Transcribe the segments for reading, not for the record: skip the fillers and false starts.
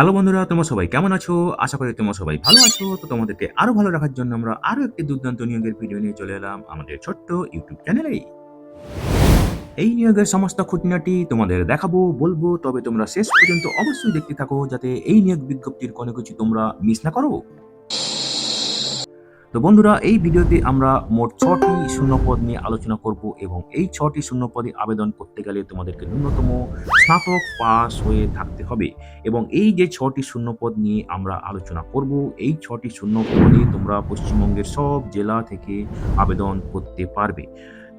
Hello বন্ধুরা, তোমরা সবাই কেমন আছো? আশা করি তোমরা সবাই ভালো আছো। তো তোমাদেরকে আরো ভালো রাখার জন্য আমরা আরো একটি দুর্দান্ত নিয়োগের ভিডিও নিয়ে চলে এলাম আমাদের ছোট্ট ইউটিউব চ্যানেলেই। এই নিয়োগের সমস্ত খুঁটিনাটি তোমাদের দেখাবো, বলবো, তবে তোমরা শেষ পর্যন্ত অবশ্যই দেখতে থাকো যাতে এই নিয়োগ বিজ্ঞপ্তির কোনো কিছু তোমরা মিস না করো। তো বন্ধুরা, এই ভিডিওতে আমরা মোট ৬টি শূন্যপদ নিয়ে আলোচনা করব এবং এই ৬টি শূন্যপদে আবেদন করতে গেলে তোমাদেরকে ন্যূনতম স্নাতক পাস হয়ে থাকতে হবে এবং এই যে ৬টি শূন্যপদ নিয়ে আমরা আলোচনা করব, এই ৬টি শূন্যপদে তোমরা পশ্চিমবঙ্গের সব জেলা থেকে আবেদন করতে পারবে।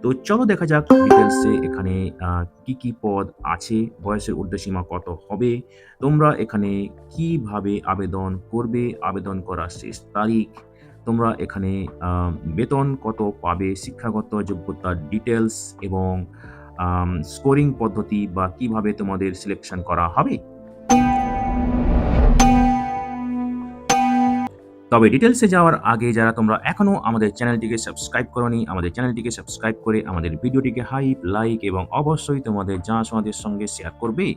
তো চলো দেখা যাক ডিটেইলসে এখানে কি পদ আছে, বয়সের ঊর্ধ্বসীমা কত হবে, তোমরা এখানে কিভাবে আবেদন করবে, আবেদন করার শেষ তারিখ, তোমরা এখানে বেতন কত পাবে, শিক্ষাগত যোগ্যতার ডিটেইলস এবং স্কোরিং পদ্ধতি বা কিভাবে তোমাদের সিলেকশন করা হবে। তবে ডিটেইলসে যাওয়ার আগে যারা তোমরা এখনো আমাদের চ্যানেলটিকে সাবস্ক্রাইব করোনি, আমাদের চ্যানেলটিকে সাবস্ক্রাইব করে আমাদের ভিডিওটিকে হাইপ, লাইক এবং অবশ্যই তোমাদের জানাশোনাদের সঙ্গে শেয়ার করবে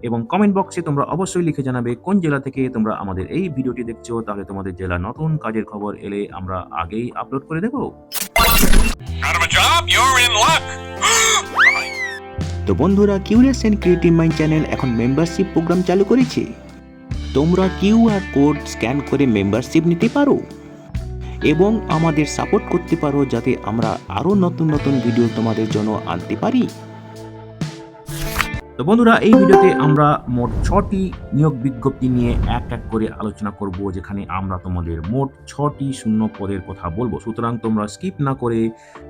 এবং কমেন্ট বক্সে তোমরা অবশ্যই লিখে জানাবে কোন জেলা থেকে তোমরা আমাদের এই ভিডিওটি দেখছো, তাহলে তোমাদের জেলা নতুন কাজের খবর এলে আমরা আগেই আপলোড করে দেব। তো বন্ধুরা, curious and creative mind channel এখন মেম্বারশিপ প্রোগ্রাম চালু করেছে। তোমরা কিউআর কোড স্ক্যান করে মেম্বারশিপ নিতে পারো এবং আমাদের সাপোর্ট করতে পারো যাতে আমরা আরও নতুন নতুন ভিডিও তোমাদের জন্য আনতে পারি। তো বন্ধুরা, এই ভিডিওতে আমরা মোট ৬টি নিয়োগ বিজ্ঞপ্তি নিয়ে এক এক করে আলোচনা করব, যেখানে আমরা তোমাদের মোট ৬টি শূন্য পদের কথা বলবো। সুতরাং তোমরা স্কিপ না করে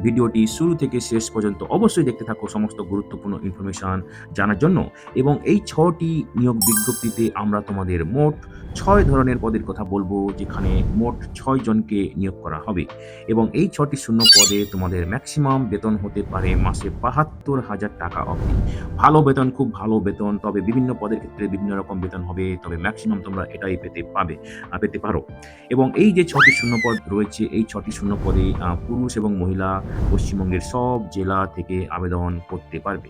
ভিডিওটি শুরু থেকে শেষ পর্যন্ত অবশ্যই দেখতে থাকো সমস্ত গুরুত্বপূর্ণ ইনফরমেশন জানার জন্য। এবং এই ৬টি নিয়োগ বিজ্ঞপ্তিতে আমরা তোমাদের মোট ৬ ধরনের পদের কথা বলবো, যেখানে মোট ৬ জনকে নিয়োগ করা হবে এবং এই ৬টি শূন্য পদে তোমাদের ম্যাক্সিমাম বেতন হতে পারে মাসে ৭২,০০০ টাকা অবধি। ভালো বেতন, খুব ভালো বেতন, তবে বিভিন্ন পদের ক্ষেত্রে বিভিন্ন রকম বেতন হবে, তবে ম্যাক্সিমাম তোমরা এটাই পেতে পারো। এবং এই যে ৬টি শূন্যপদ রয়েছে, এই ৬টি শূন্যপদে পুরুষ এবং মহিলা পশ্চিমবঙ্গের সব জেলা থেকে আবেদন করতে পারবে।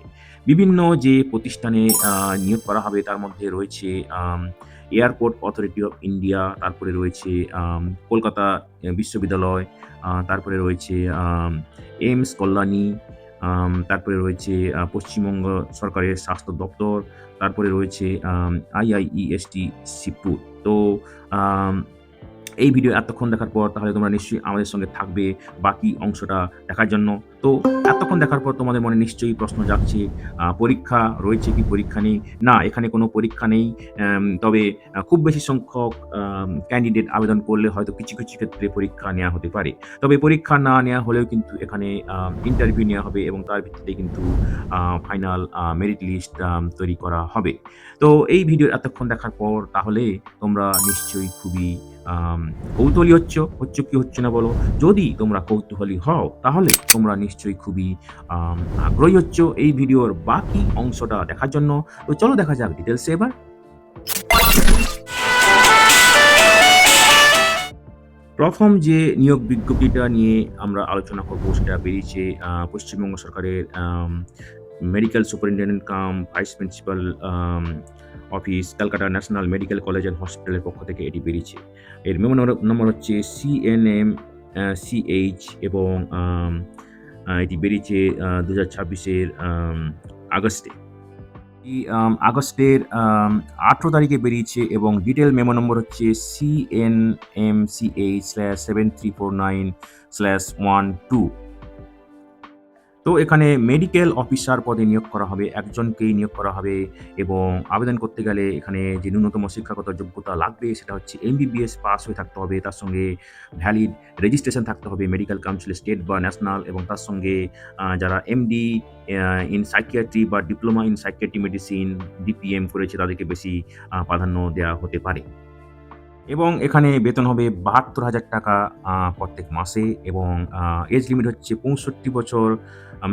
বিভিন্ন যে প্রতিষ্ঠানে নিয়োগ করা হবে তার মধ্যে রয়েছে এয়ারপোর্ট অথরিটি অফ ইন্ডিয়া, তারপরে রয়েছে কলকাতা বিশ্ববিদ্যালয়, তারপরে রয়েছে এইমস কল্যাণী, তারপরে রয়েছে পশ্চিমবঙ্গ সরকারের স্বাস্থ্য দপ্তর, তারপরে রয়েছে IIEST শিবপুর। তো আম এই ভিডিও এতক্ষণ দেখার পর তাহলে তোমরা নিশ্চয়ই আমাদের সঙ্গে থাকবে বাকি অংশটা দেখার জন্য। তো এতক্ষণ দেখার পর তোমাদের মনে নিশ্চয়ই প্রশ্ন জাগছে, পরীক্ষা রয়েছে কি পরীক্ষা নেই? না, এখানে কোনো পরীক্ষা নেই। তবে খুব বেশি সংখ্যক ক্যান্ডিডেট আবেদন করলে হয়তো কিছু ক্ষেত্রে পরীক্ষা নেয়া হতে পারে। তবে পরীক্ষা না নেয়া হলেও কিন্তু এখানে ইন্টারভিউ নেয়া হবে এবং তার ভিত্তিতে কিন্তু ফাইনাল মেরিট লিস্ট তৈরি করা হবে। তো এই ভিডিও এতক্ষণ দেখার পর তাহলে তোমরা নিশ্চয়ই খুবই কৌতূহলী হচ্ছ কি হচ্ছে না বলো? যদি তোমরা কৌতূহলী হও তাহলে তোমরা নিশ্চয়ই খুবই আগ্রহী হচ্ছ এই ভিডিওর বাকি অংশটা দেখার জন্য। তো চলো দেখা যাক ডিটেইলসে এবার। প্রথম যে নিয়োগ বিজ্ঞপ্তিটা নিয়ে আমরা আলোচনা করব সেটা বেরিয়েছে পশ্চিমবঙ্গ সরকারের medical superintendent cum vice principal office, Calcutta National Medical College and হসপিটালের পক্ষ থেকে এটি বেরিয়েছে। এর মেমো নম্বর হচ্ছে CNM CH এবং এটি বেরিয়েছে 2026-এর আগস্টে। আগস্টের 18 তারিখে বেরিয়েছে এবং ডিটেইল মেমো নম্বর হচ্ছে CNMCH/7349/12। তো এখানে মেডিকেল অফিসার পদে নিয়োগ করা হবে, একজনকেই নিয়োগ করা হবে এবং আবেদন করতে গেলে এখানে যে ন্যূনতম শিক্ষাগত যোগ্যতা লাগবে সেটা হচ্ছে MBBS পাস হয়ে থাকতে হবে, তার সঙ্গে ভ্যালিড রেজিস্ট্রেশন থাকতে হবে মেডিকেল কাউন্সিল স্টেট বা ন্যাশনাল, এবং তার সঙ্গে যারা MD ইন সাইকিয়াট্রি বা diploma in psychiatry medicine DPM করেছে তাদেরকে বেশি প্রাধান্য দেওয়া হতে পারে। এবং এখানে বেতন হবে ৭২,০০০ টাকা প্রত্যেক মাসে এবং এজ লিমিট হচ্ছে ৬৫ বছর,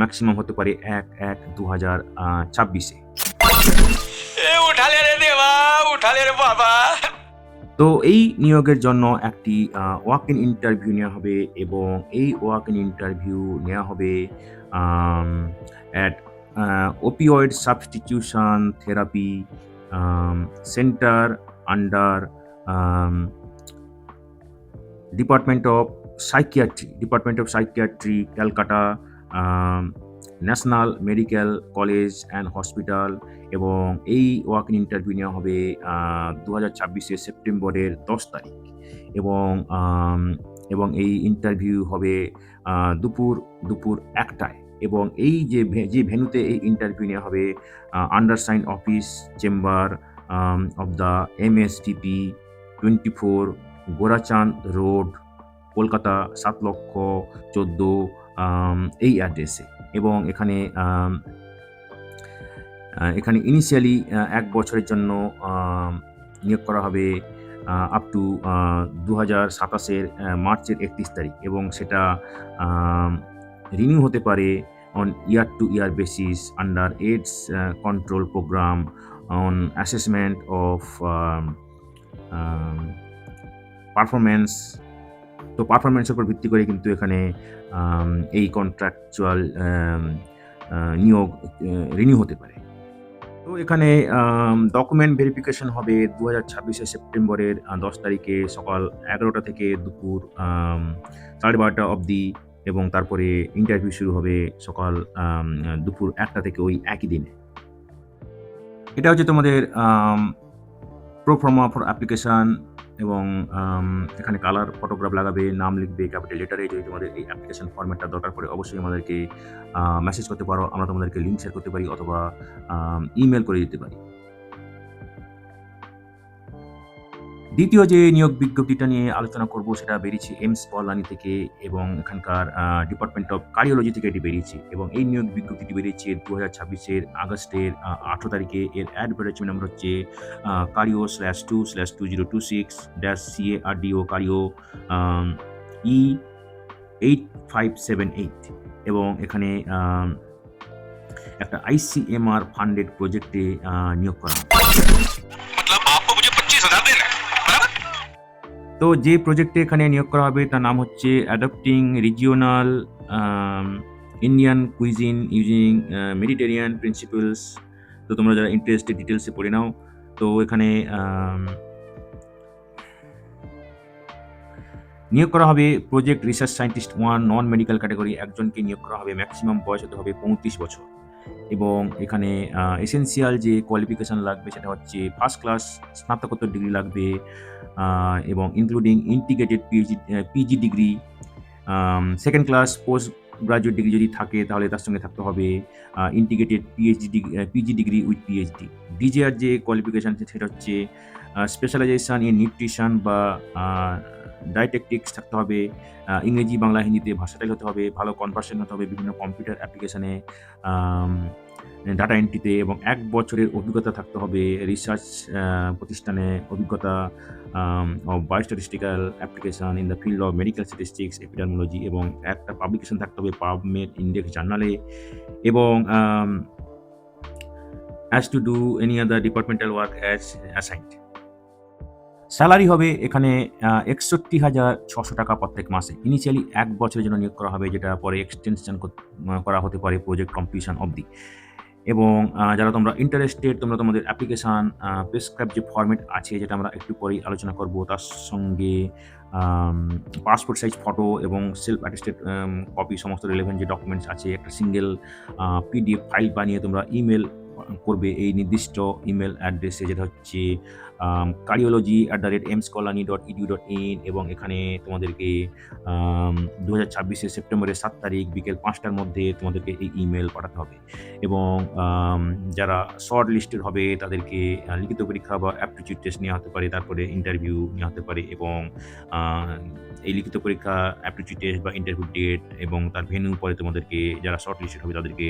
ম্যাক্সিমাম হতে পারে ১/১/২০২৬-এ। তো এই নিয়োগের জন্য একটি ওয়াক ইন ইন্টারভিউ নেওয়া হবে এবং এই ওয়াক ইন ইন্টারভিউ নেওয়া হবে at opioid substitution therapy centre under department of psychiatry Calcutta, National Medical College and hospital. এবং এই ওয়াক ইন ইন্টারভিউ নেওয়া হবে 2026 সেপ্টেম্বরের 10 তারিখ। এবং এই ইন্টারভিউ হবে দুপুর 1টায়। এবং এই যে ভেন্যুতে এই ইন্টারভিউ নেওয়া হবে, undersign office chamber of the MSTP 24, Gorachand road, Kolkata 7,14,000 এই অ্যাড্রেসে। এবং এখানে ইনিশিয়ালি 1 বছরের জন্য নিয়োগ করা হবে আপ টু 2027 মার্চের 31 তারিখ। এবং সেটা রিনিউ হতে পারে on year to year basis under AIDS control programme on assessment of performance. তো পারফরমেন্সের উপর ভিত্তি করে কিন্তু এখানে এই কন্ট্রাকচুয়াল নিয়োগ রিনিউ হতে পারে। তো এখানে ডকুমেন্ট ভেরিফিকেশন হবে 2026 সেপ্টেম্বরের 10 তারিখে সকাল 11টা থেকে দুপুর 12:30 অবধি। এবং তারপরে ইন্টারভিউ শুরু হবে সকাল দুপুর 1টা থেকে ওই একই দিনে। এটা হচ্ছে তোমাদের প্রোফর্মা ফর অ্যাপ্লিকেশান। এবং এখানে কালার ফটোগ্রাফ লাগাবে, নাম লিখবে ক্যাপিটাল লেটারে। যদি তোমাদের এই অ্যাপ্লিকেশন ফরম্যাটটা দরকার পড়ে অবশ্যই আমাদেরকে মেসেজ করতে পারো, আমরা তোমাদেরকে লিঙ্ক শেয়ার করতে পারি অথবা ইমেল করে দিতে পারি। দ্বিতীয় যে নিয়োগ বিজ্ঞপ্তিটা নিয়ে আলোচনা করব সেটা বেরিয়েছে এইমস কল্যাণী থেকে এবং এখানকার ডিপার্টমেন্ট অফ কার্ডিওলজি থেকে এটি বেরিয়েছে। এবং এই নিয়োগ বিজ্ঞপ্তিটি বেরিয়েছে 2026 আগস্টের 18 তারিখে। এর অ্যাডভার্টাইজমেন্ট নাম্বার হচ্ছে Cario/2/2026-CARDO কারিও E8578। এবং এখানে একটা ICMR ফান্ডেড প্রজেক্টে নিয়োগ করা হবে। তো যে প্রজেক্টে এখানে নিয়োগ করা হবে তার নাম হচ্ছে adopting regional Indian cuisine using Mediterranean principles. তো তোমরা যারা ইন্টারেস্টেড ডিটেলসে পড়ে নাও। তো এখানে নিয়োগ করা হবে project research scientist 1 non medical category একজনকে নিয়োগ করা হবে। ম্যাক্সিমাম বয়স হতে হবে 35 বছর। এবং এখানে এসেনশিয়াল যে কোয়ালিফিকেশান লাগবে সেটা হচ্ছে ফার্স্ট ক্লাস স্নাতকোত্তর ডিগ্রি লাগবে, এবং including integrated PG degree, second class post graduate degree যদি থাকে তাহলে তার সঙ্গে থাকতে হবে integrated PG degree with PhD. DGR যে কোয়ালিফিকেশান সেটা হচ্ছে স্পেশালাইজেশান ইন নিউট্রিশন বা ডায়েটেটিক্স থাকতে হবে, ইংরেজি বাংলা হিন্দিতে ভাষাটাই হতে হবে, ভালো কনভার্সেশন হতে হবে বিভিন্ন কম্পিউটার অ্যাপ্লিকেশানে, ডাটা এন্ট্রিতে, এবং 1 বছরের অভিজ্ঞতা থাকতে হবে রিসার্চ প্রতিষ্ঠানে অভিজ্ঞতা of biostatistical application in the field of medical statistics epidemiology, এবং একটা পাবলিকেশন থাকতে হবে পাবমেড ইন্ডেক্স জার্নালে, এবং as to do any other departmental work as assigned. Salary হবে এখানে 61,600 টাকা প্রত্যেক মাসে। ইনিশিয়ালি 1 বছরের জন্য নিয়োগ করা হবে, যেটা পরে এক্সটেনশন করা হতে পারে প্রজেক্ট কমপ্লিশন অবধি। এবং যারা তোমরা ইন্টারেস্টেড তোমরা তোমাদের অ্যাপ্লিকেশান প্রেসক্রাইব যে ফরম্যাট আছে যেটা আমরা একটু পরেই আলোচনা করব, তার সঙ্গে পাসপোর্ট সাইজ ফটো এবং সেলফ অ্যাটেস্টেড কপি সমস্ত রিলেভেন্ট যে ডকুমেন্টস আছে একটা সিঙ্গেল PDF ফাইল বানিয়ে তোমরা ইমেল করবে এই নির্দিষ্ট ইমেল অ্যাড্রেসে, যেটা হচ্ছে cardiology@aimskolani.edu.in। এবং এখানে তোমাদেরকে 2026 সেপ্টেম্বরের 7 তারিখ বিকেল 5টার মধ্যে তোমাদেরকে এই ইমেল পাঠাতে হবে। এবং যারা শর্ট লিস্টেড হবে তাদেরকে লিখিত পরীক্ষা বা অ্যাপটিটিউড টেস্ট নেওয়া হতে পারে, তারপরে ইন্টারভিউ নেওয়া হতে পারে। এবং এই লিখিত পরীক্ষা, অ্যাপটিটিউড টেস্ট বা ইন্টারভিউ ডেট এবং তার ভেন্যু পরে তোমাদেরকে যারা শর্ট লিস্টেড হবে তাদেরকে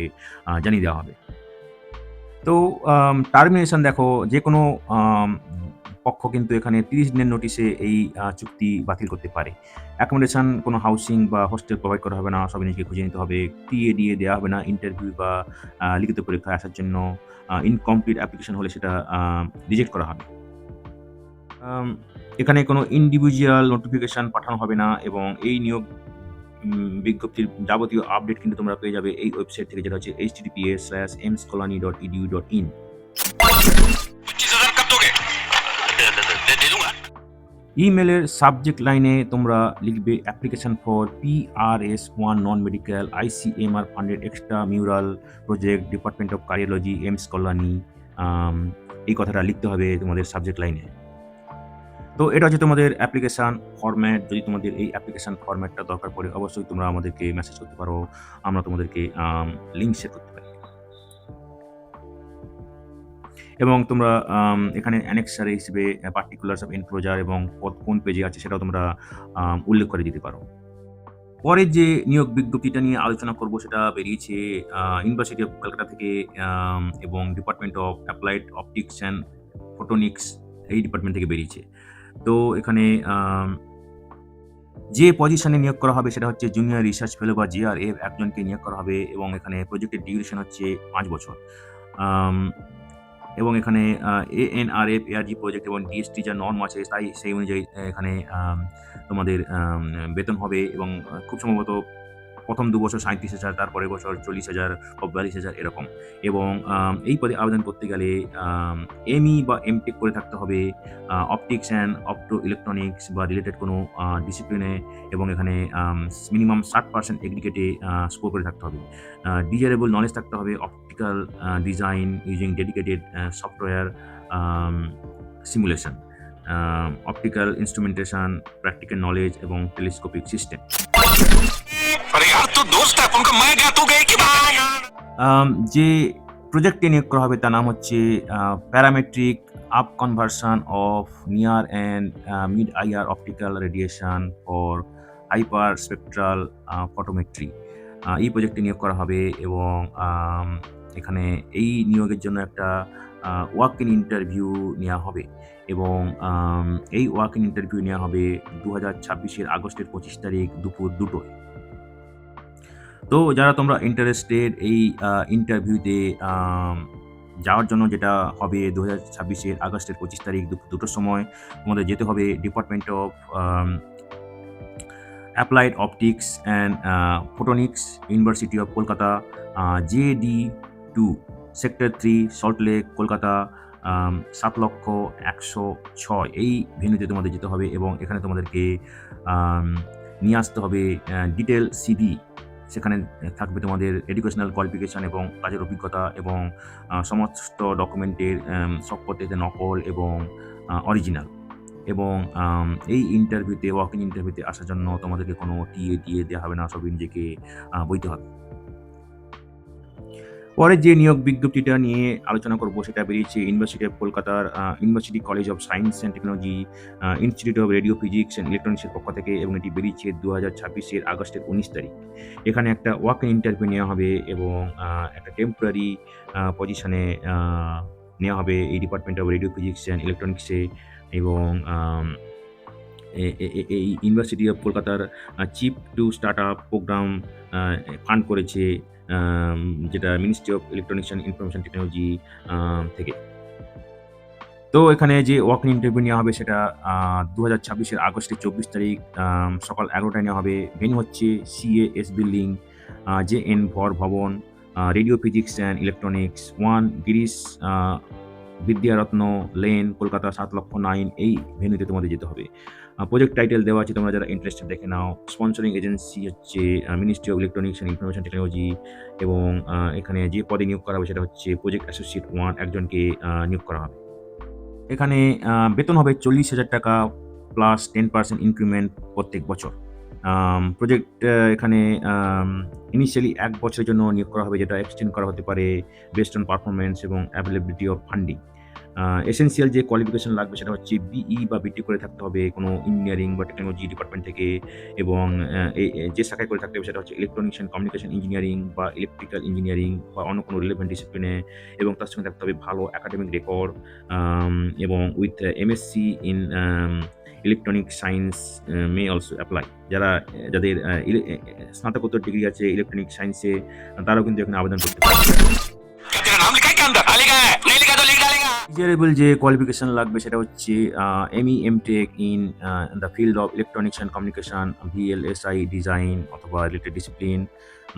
জানিয়ে দেওয়া হবে। তো টার্মিনেশন দেখো, যে কোনো পক্ষ কিন্তু এখানে 30 দিনের নোটিশে এই চুক্তি বাতিল করতে পারে। অ্যাকোমোডেশন কোনো হাউসিং বা হোস্টেল প্রোভাইড করা হবে না, সবাই নিজেকে খুঁজে নিতে হবে। টিএডিএ দেওয়া হবে না ইন্টারভিউ বা লিখিত পরীক্ষায় আসার জন্য। ইনকমপ্লিট অ্যাপ্লিকেশন হলে সেটা রিজেক্ট করা হবে। এখানে কোনো ইন্ডিভিজুয়াল নোটিফিকেশান পাঠানো হবে না। এবং এই নিয়োগ বিজ্ঞপ্তির যাবতীয় আপডেট কিন্তু তোমরা পেয়ে যাবে এই ওয়েবসাইট থেকে, যেটা হচ্ছে https:/aimskolani.edu.in। दे दूंगा। ইমেলের সাবজেক্ট লাইনে তোমরা লিখবে application for PRS1 non medical ICMR funded extra mural project department of cardiology AIIMS Kalyani. এই কথাটা লিখতে হবে তোমাদের সাবজেক্ট লাইনে। তো এটা হচ্ছে তোমাদের অ্যাপ্লিকেশান ফরম্যাট। যদি তোমাদের এই অ্যাপ্লিকেশান ফরম্যাটটা দরকার পড়ে অবশ্যই তোমরা আমাদেরকে মেসেজ করতে পারো, আমরা তোমাদেরকে লিঙ্ক শেয়ার করতে পারি। এবং তোমরা এখানে অ্যানেক্সার হিসেবে পার্টিকুলার্স অফ এনক্লোজার এবং কোন পেজে আছে সেটাও তোমরা উল্লেখ করে দিতে পারো। পরে যে নিয়োগ বিজ্ঞপ্তিটা নিয়ে আলোচনা করব সেটা বেরিয়েছে ইউনিভার্সিটি অফ কলকাতা থেকে এবং department of applied optics and photonics এই ডিপার্টমেন্ট থেকে বেরিয়েছে। তো এখানে যে পজিশনে নিয়োগ করা হবে সেটা হচ্ছে জুনিয়র রিসার্চ ফেলো বা JRF একজনকে নিয়োগ করা হবে এবং এখানে প্রজেক্টের ডিউরেশন হচ্ছে 5 বছর। এবং এখানে ANRF ARG প্রজেক্ট এবং DST যা নর্ম আছে তাই সেই অনুযায়ী এখানে তোমাদের বেতন হবে এবং খুব সম্ভবত প্রথম 2 বছর 37,000, তারপরের বছর 40,000 বা 42,000 এরকম। এবং এই পদে আবেদন করতে গেলে ME বা MTech করে থাকতে হবে অপটিক্স অ্যান্ড অপটো ইলেকট্রনিক্স বা রিলেটেড কোনো ডিসিপ্লিনে এবং এখানে মিনিমাম 60% এগ্রিগেটে স্কোর করে থাকতে হবে। ডিজারেবল নলেজ থাকতে হবে optical design using dedicated software simulation, optical instrumentation, practical knowledge এবং টেলিস্কোপিক সিস্টেম। अरे यार तू दोस्त है उनका मैं गया तू गई कि भाई। যে প্রজেক্টে নিয়োগ করা হবে তার নাম হচ্ছে parametric up conversion of near and mid IR optical radiation for hyper spectral photometry. এই প্রজেক্টে নিয়োগ করা হবে এবং এখানে এই নিয়োগের জন্য একটা ওয়াক ইন ইন্টারভিউ নেওয়া হবে এবং এই ওয়াক ইন ইন্টারভিউ নেওয়া হবে 2026 আগস্টের 25 তারিখ দুপুর 2টোয়। তো যারা তোমরা ইন্টারেস্টেড এই ইন্টারভিউতে যাওয়ার জন্য, যেটা হবে 2026 আগস্টের 25 তারিখ দুপুর 2টোর সময়, তোমাদের যেতে হবে department of applied optics and photonics, university of Kolkata, JD2 sector 3 Salt Lake Kolkata 7,01,006 এই ভেন্যুতে তোমাদের যেতে হবে এবং এখানে তোমাদেরকে নিয়ে আসতে হবে ডিটেল CV। সেখানে থাকবে তোমাদের এডুকেশনাল কোয়ালিফিকেশান এবং কাজের অভিজ্ঞতা এবং সমস্ত ডকুমেন্টের সবকটাতে নকল এবং অরিজিনাল। এবং এই ইন্টারভিউতে ওয়াক ইন ইন্টারভিউতে আসার জন্য তোমাদেরকে কোনো টিএ দেওয়া হবে না, সবই নিজেকে বইতে হবে। পরে যে নিয়োগ বিজ্ঞপ্তিটা নিয়ে আলোচনা করব সেটা বেরিয়েছে ইউনিভার্সিটি অফ কলকাতার university college of science and technology institute of radio physics and ইলেকট্রনিক্সের পক্ষ থেকে এবং এটি বেরিয়েছে 2026 আগস্টের 19 তারিখ। এখানে একটা ওয়াক ইন ইন্টারভিউ নেওয়া হবে এবং একটা টেম্পোরারি পজিশনে নেওয়া হবে এই department of radio physics and ইলেকট্রনিক্সে। এবং এই ইউনিভার্সিটি অফ কলকাতার chip to start up programme fund করেছে, যেটা ministry of electronics and information technology থেকে। তো এখানে যে ওয়াক ইন ইন্টারভিউ নেওয়া হবে সেটা 2026 আগস্টের 24 তারিখ সকাল 11টায় নেওয়া হবে। ভেন্যু হচ্ছে CAS বিল্ডিং, JN ভর ভবন, radio physics and electronics 1 Girish Vidyaratna lane Kolkata 7,09,000 এই ভেন্যুতে তোমাদের যেতে হবে। প্রজেক্ট টাইটেল দেওয়া আছে, তোমরা যারা ইন্টারেস্টেড দেখে নাও। স্পন্সরিং এজেন্সি হচ্ছে ministry of electronics and information technology এবং এখানে যে পদে নিয়োগ করা হবে সেটা হচ্ছে প্রজেক্ট অ্যাসোসিয়েট 1 একজনকে নিয়োগ করা হবে। এখানে বেতন হবে 40,000 টাকা প্লাস 10% ইনক্রিমেন্ট প্রত্যেক বছর। প্রজেক্ট এখানে ইনিশিয়ালি 1 বছরের জন্য নিয়োগ করা হবে, যেটা এক্সটেন্ড করা হতে পারে বেসড অন পারফরমেন্স এবং অ্যাভেলেবিলিটি অফ ফান্ডিং। এসেনশিয়াল যে কোয়ালিফিকেশন লাগবে সেটা হচ্ছে BE বা BTech করে থাকতে হবে কোনো ইঞ্জিনিয়ারিং বা টেকনোলজি ডিপার্টমেন্ট থেকে এবং যে শাখায় করে থাকতে হবে সেটা হচ্ছে ইলেকট্রনিক্স অ্যান্ড কমিউনিকেশন ইঞ্জিনিয়ারিং বা ইলেকট্রিক্যাল ইঞ্জিনিয়ারিং বা অন্য কোনো রিলেভেন্ট ডিসিপ্লিনে এবং তার সঙ্গে থাকতে হবে ভালো একাডেমিক রেকর্ড এবং with MSc in electronic science may also apply. যাদের স্নাতকোত্তর ডিগ্রি আছে ইলেকট্রনিক সায়েন্সে তারাও কিন্তু এখানে আবেদন করতে পারে। तेरा नाम लिखा है क्या अंदर? लिखा है, नहीं लिखा तो लिख डालेगा। ডিজারেবল যে কোয়ালিফিকেশন লাগবে সেটা হচ্ছে ME MTech in the field of electronics and communication, VLSI design অথবা রিলেটেড ডিসিপ্লিন।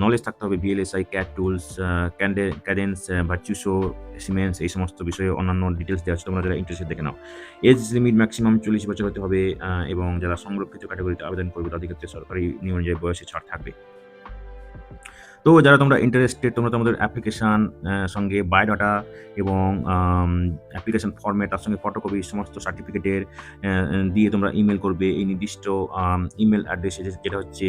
নলেজ থাকতে হবে VLSI, CAD tools, Cadence, Virtuoso, Siemens, এই সমস্ত বিষয়ে অন্যান্য ডিটেলস দেওয়া আছে, তোমরা যারা ইন্টারেস্টেড দেখে নাও। এজ লিমিট ম্যাক্সিমাম 40 বছর হতে হবে, এবং যারা সংরক্ষিত ক্যাটাগরিতে আবেদন করবে তাদের ক্ষেত্রে সরকারি নিয়ম অনুযায়ী বয়সে ছাড় থাকবে। তো যারা তোমরা ইন্টারেস্টেড, তোমরা তোমাদের অ্যাপ্লিকেশান সঙ্গে বায়োডাটা এবং অ্যাপ্লিকেশান ফর্মেট, তার সঙ্গে ফটোকপি সমস্ত সার্টিফিকেটের দিয়ে তোমরা ইমেল করবে এই নির্দিষ্ট ইমেল অ্যাড্রেসে, যেটা হচ্ছে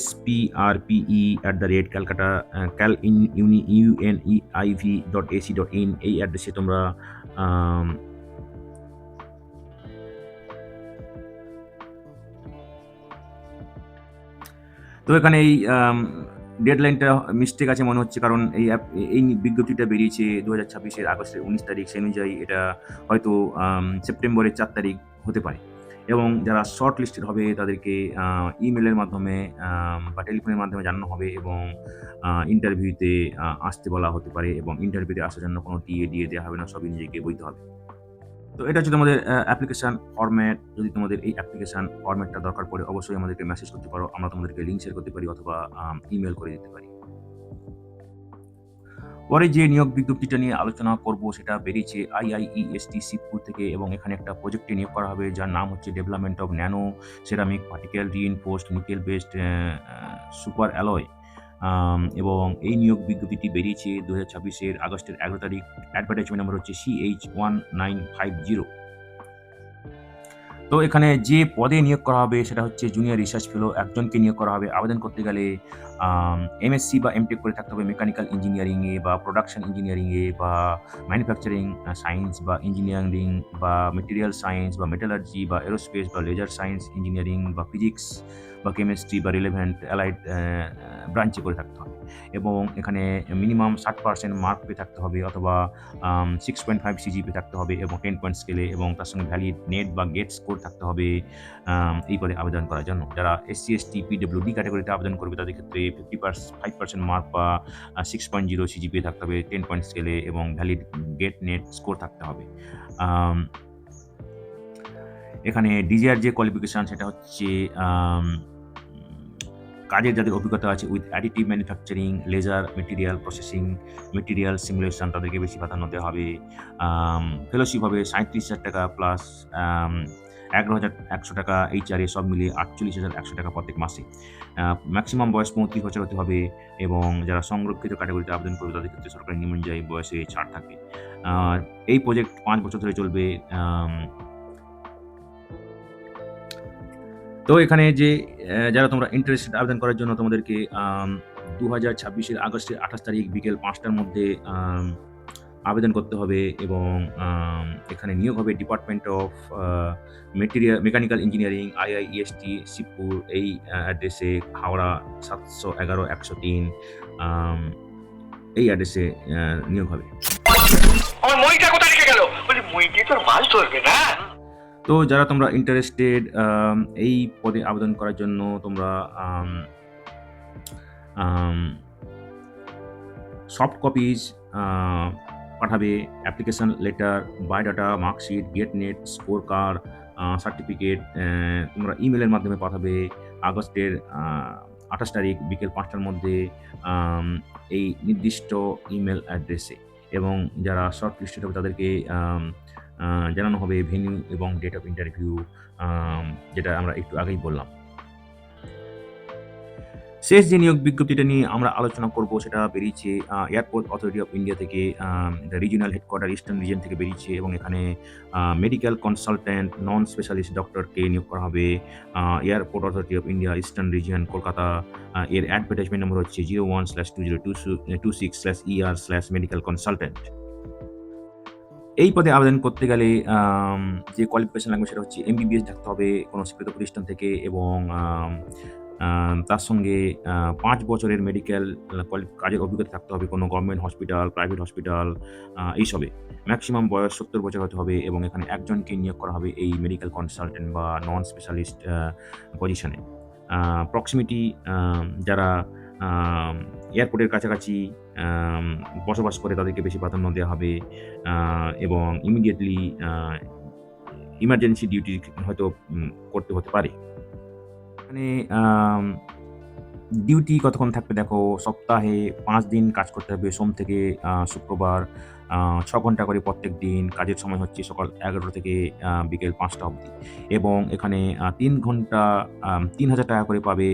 sprpe@calcutta caluniv.ac.in। এই অ্যাড্রেসে তোমরা তো এখানে এই ডেডলাইনটা মিস্টেক আছে মনে হচ্ছে, কারণ এই বিজ্ঞপ্তিটা বেরিয়েছে 2026-এর আগস্টের 19 তারিখ। সেই অনুযায়ী এটা হয়তো সেপ্টেম্বরের 4 তারিখ হতে পারে, এবং যারা শর্ট লিস্টেড হবে তাদেরকে ইমেলের মাধ্যমে বা টেলিফোনের মাধ্যমে জানানো হবে, এবং ইন্টারভিউতে আসতে বলা হতে পারে, এবং ইন্টারভিউতে আসার জন্য কোনো টিএ দিয়ে দেওয়া হবে না, সবই নিজেকে বইতে হবে। তো এটা হচ্ছে তোমাদের অ্যাপ্লিকেশান ফরম্যাট। যদি তোমাদের এই অ্যাপ্লিকেশান ফরম্যাটটা দরকার পড়ে অবশ্যই আমাদেরকে মেসেজ করতে পারো, আমরা তোমাদেরকে লিঙ্ক শেয়ার করতে পারি অথবা ইমেল করে দিতে পারি। পরে যে নিয়োগ বিজ্ঞপ্তিটা নিয়ে আলোচনা করব সেটা বেরিয়েছে IIEST শিবপুর থেকে, এবং এখানে একটা প্রজেক্টে নিয়োগ করা হবে যার নাম হচ্ছে development of nano ceramic particle reinforced nickel based super alloy. এবং এই নিয়োগ বিজ্ঞপ্তিটি বেরিয়েছে 2026-এর আগস্টের 11 তারিখ। অ্যাডভার্টাইজমেন্ট নাম্বার হচ্ছে CH1950। তো এখানে যে পদে নিয়োগ করা হবে সেটা হচ্ছে জুনিয়র রিসার্চ ফেলো, একজনকে নিয়োগ করা হবে। আবেদন করতে গেলে এমএসসি বা এমটেক করে থাকতে হবে মেকানিক্যাল ইঞ্জিনিয়ারিংয়ে বা প্রোডাকশন ইঞ্জিনিয়ারিংয়ে বা ম্যানুফ্যাকচারিং সায়েন্স বা ইঞ্জিনিয়ারিং বা মেটেরিয়াল সায়েন্স বা মেটালার্জি বা এরোস্পেস বা লেজার সায়েন্স ইঞ্জিনিয়ারিং বা ফিজিক্স বা কেমিস্ট্রি বা রিলেভেন্ট অ্যালাইড ব্রাঞ্চে করে থাকতে হবে, এবং এখানে মিনিমাম 60% মার্ক পেয়ে থাকতে হবে, অথবা 6.5 সিজিপি থাকতে হবে এবং 10 পয়েন্ট স্কেলে, এবং তার সঙ্গে ভ্যালিড নেট বা গেট স্কোর থাকতে হবে এই পদে আবেদন করার জন্য। যারা SC ST PWD ক্যাটাগরিতে আবেদন করবে তাদের ক্ষেত্রে 5% মার্ক বা 6.0 সিজিপিএ থাকতে হবে 10 পয়েন্ট স্কেলে, এবং ভ্যালিড গেট নেট স্কোর থাকতে হবে। এখানে ডিজিআর যে কোয়ালিফিকেশান সেটা হচ্ছে কাজের যাদের অভিজ্ঞতা আছে with additive manufacturing, laser, material processing, material simulation, তাদেরকে বেশি প্রাধান্য দেওয়া হবে। ফেলোশিপ হবে 37,000 টাকা প্লাস 11,100 টাকা এইচআরএ, সব মিলিয়ে 48,100 টাকা প্রত্যেক মাসে। ম্যাক্সিমাম বয়স 35 বছর হতে হবে, এবং যারা সংরক্ষিত ক্যাটাগরিতে আবেদন করবে তাদের ক্ষেত্রে সরকারি নিয়ম অনুযায়ী বয়সে ছাড় থাকবে। এই প্রজেক্ট 5 বছর ধরে চলবে। তো এখানে যে যারা তোমরা ইন্টারেস্টেড আবেদন করার জন্য তোমাদেরকে 2026-এর আগস্টের 28 তারিখ বিকেল 5টার মধ্যে আবেদন করতে হবে, এবং এখানে নিয়োগ হবে department of mechanical engineering IIEST Shibpur, এই অ্যাড্রেসে হাওড়া 711-103 এই অ্যাড্রেসে নিয়োগ হবে। আমার মইটা কোথায় রেখে গেল? বলি মইটি তোর মাল ধরবে না। তো যারা তোমরা ইন্টারেস্টেড এই পদে আবেদন করার জন্য তোমরা সফট কপিজ পাঠাবে, application letter, biodata, marksheet, GATE NET, score card, certificate তোমরা ইমেলের মাধ্যমে পাঠাবে আগস্টের 28 তারিখ বিকেল 5টার মধ্যে এই নির্দিষ্ট ইমেল অ্যাড্রেসে, এবং যারা শর্ট লিস্টেড হবে তাদেরকে জানানো হবে ভেন্যু এবং ডেট অফ ইন্টারভিউ, যেটা আমরা একটু আগেই বললাম। শেষ যে নিয়োগ বিজ্ঞপ্তিটা নিয়ে আমরা আলোচনা করব সেটা বেরিয়েছে এয়ারপোর্ট অথরিটি অফ ইন্ডিয়া থেকে, রিজিওনাল হেডকোয়ার্টার ইস্টার্ন রিজন থেকে বেরিয়েছে, এবং এখানে মেডিকেল কনসালট্যান্ট নন স্পেশালিস্ট ডক্টরকে নিয়োগ করা হবে। Airport authority of India eastern region Kolkata, এর অ্যাডভার্টাইজমেন্ট নম্বর হচ্ছে 01/2026/ER/মেডিকেল কনসালট্যান্ট। এই পদে আবেদন করতে গেলে যে কোয়ালিফিকেশন লাগবে সেটা হচ্ছে MBBS থাকতে হবে কোনো স্বীকৃত প্রতিষ্ঠান থেকে, এবং তার সঙ্গে 5 বছরের মেডিকেল কাজের অভিজ্ঞতা থাকতে হবে কোনো গভর্নমেন্ট হসপিটাল, প্রাইভেট হসপিটাল এইসবে। ম্যাক্সিমাম বয়স 70 বছর হতে হবে, এবং এখানে একজনকে নিয়োগ করা হবে এই মেডিকেল কনসালটেন্ট বা নন স্পেশালিস্ট পজিশনে। প্রক্সিমিটি যারা এয়ারপোর্টের কাছাকাছি বসবাস করে তাদেরকে বেশি প্রাধান্য দেওয়া হবে, এবং ইমিডিয়েটলি ইমার্জেন্সি ডিউটি হয়তো করতে হতে পারে। এখানে ডিউটি কতক্ষণ থাকবে দেখো, সপ্তাহে ৫ দিন কাজ করতে হবে, সোম থেকে শুক্রবার ৬ ঘন্টা করে প্রত্যেক দিন। কাজের সময় হচ্ছে সকাল ১১টা থেকে বিকেল ৫টা অবধি, এবং এখানে ৩ ঘন্টা ৩,০০০ টাকা করে পাবে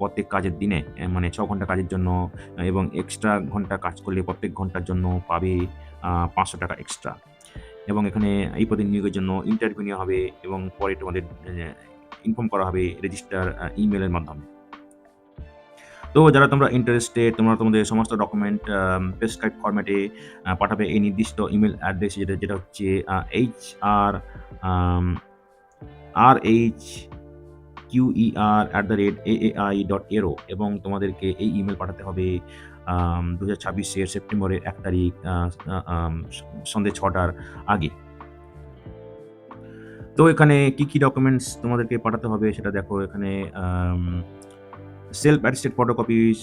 প্রত্যেক কাজের দিনে। মানে ৬ ঘন্টা কাজের জন্য, এবং এক্সট্রা ঘন্টা কাজ করলে প্রত্যেক ঘন্টার জন্য পাবে ৫০০ টাকা এক্সট্রা। এবং এখানে এই পদে নিয়োগের জন্য ইন্টারভিউ নেওয়া হবে, এবং পরে তোমাদের ইনফর্ম করা হবে রেজিস্টার ইমেইলের মাধ্যমে। তো যারা তোমরা ইন্টারেস্টেড, তোমরা তোমাদের সমস্ত ডকুমেন্ট প্রেসক্রাইব ফরম্যাটে পাঠাবে এই নির্দিষ্ট ইমেল অ্যাড্রেসে, যেটা হচ্ছে rhqer@aai.aero, এবং তোমাদেরকে এই ইমেল পাঠাতে হবে 2026 সেপ্টেম্বরের ১ তারিখ সন্ধ্যে ৬টার আগে। তো এখানে কি ডকুমেন্টস তোমাদেরকে পাঠাতে হবে সেটা দেখো। এখানে self attested photocopies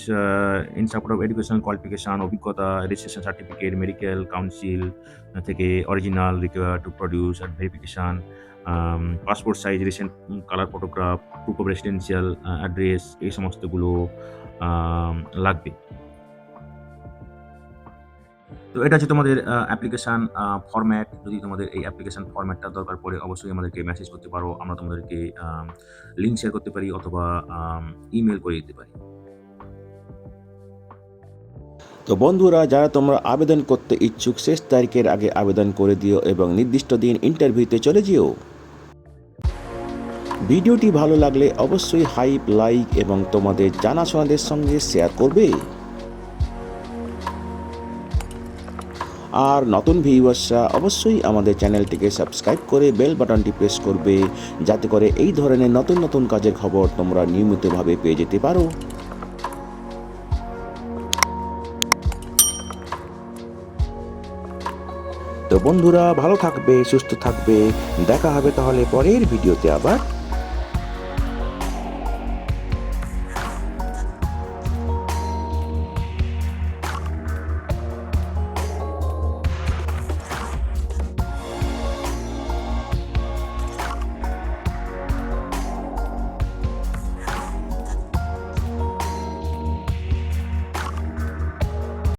in support of educational qualification, অভিজ্ঞতা, রেজিস্ট্রেশন সার্টিফিকেট, মেডিকেল কাউন্সিল থেকে original required to produce and verification, passport size recent colour photograph, proof of residential address, এই সমস্তগুলো লাগবে। তো এটা হচ্ছে তোমাদের অ্যাপ্লিকেশান ফরম্যাট। যদি তোমাদের এই অ্যাপ্লিকেশান ফরম্যাটটা দরকার পড়ে, অবশ্যই আমাদেরকে মেসেজ করতে পারো। আমরা তোমাদেরকে লিঙ্ক শেয়ার করতে পারি, অথবা ইমেল করে দিতে পারি। তো বন্ধুরা, যারা তোমরা আবেদন করতে ইচ্ছুক, শেষ তারিখের আগে আবেদন করে দিও এবং নির্দিষ্ট দিন ইন্টারভিউতে চলে যেও। ভিডিওটি ভালো লাগলে অবশ্যই হাইপ, লাইক এবং তোমাদের জানাশোনাদের সঙ্গে শেয়ার করবে। আর নতুন ভিউয়ার্সরা অবশ্যই আমাদের চ্যানেলটিকে সাবস্ক্রাইব করে বেল বাটনটি প্রেস করবে, যাতে করে এই ধরনের নতুন নতুন কাজের খবর তোমরা নিয়মিতভাবে পেয়ে যেতে পারো। তো বন্ধুরা, ভালো থাকবে, সুস্থ থাকবে। দেখা হবে তাহলে পরের ভিডিওতে আবার।